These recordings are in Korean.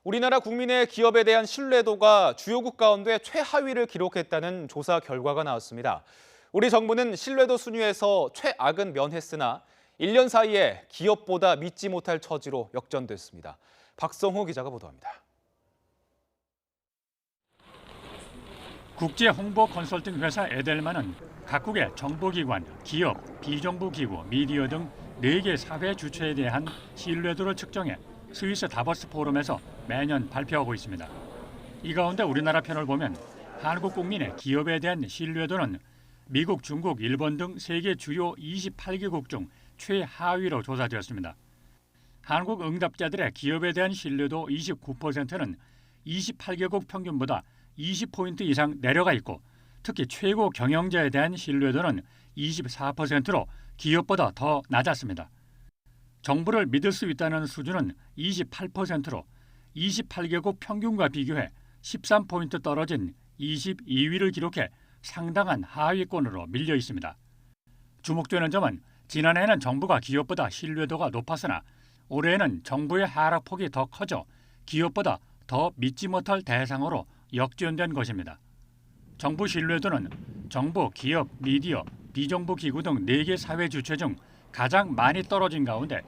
우리나라 국민의 기업에 대한 신뢰도가 주요국 가운데 최하위를 기록했다는 조사 결과가 나왔습니다. 우리 정부는 신뢰도 순위에서 최악은 면했으나 1년 사이에 기업보다 믿지 못할 처지로 역전됐습니다. 박성호 기자가 보도합니다. 국제 홍보 컨설팅 회사 에델만은 각국의 정보기관, 기업, 비정부기구, 미디어 등 4개 사회 주체에 대한 신뢰도를 측정해 스위스 다보스 포럼에서 매년 발표하고 있습니다. 이 가운데 우리나라 편을 보면 한국 국민의 기업에 대한 신뢰도는 미국, 중국, 일본 등 세계 주요 28개국 중 최하위로 조사되었습니다. 한국 응답자들의 기업에 대한 신뢰도 29%는 28개국 평균보다 20포인트 이상 내려가 있고 특히 최고 경영자에 대한 신뢰도는 24%로 기업보다 더 낮았습니다. 정부를 믿을 수 있다는 수준은 28%로 28개국 평균과 비교해 13포인트 떨어진 22위를 기록해 상당한 하위권으로 밀려 있습니다. 주목되는 점은 지난해에는 정부가 기업보다 신뢰도가 높았으나 올해에는 정부의 하락폭이 더 커져 기업보다 더 믿지 못할 대상으로 역전된 것입니다. 정부 신뢰도는 정부, 기업, 미디어, 비정부 기구 등 4개 사회 주체 중 가장 많이 떨어진 가운데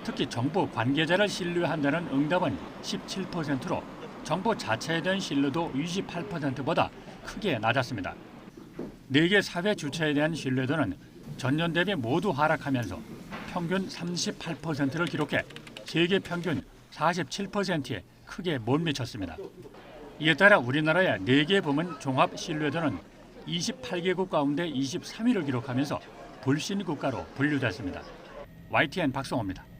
특히 정부 관계자를 신뢰한다는 응답은 17%로 정부 자체에 대한 신뢰도 28%보다 크게 낮았습니다. 4개 사회 주체에 대한 신뢰도는 전년 대비 모두 하락하면서 평균 38%를 기록해 세계 평균 47%에 크게 못 미쳤습니다. 이에 따라 우리나라의 4개 부문 종합 신뢰도는 28개국 가운데 23위를 기록하면서 불신 국가로 분류됐습니다. YTN 박성호입니다.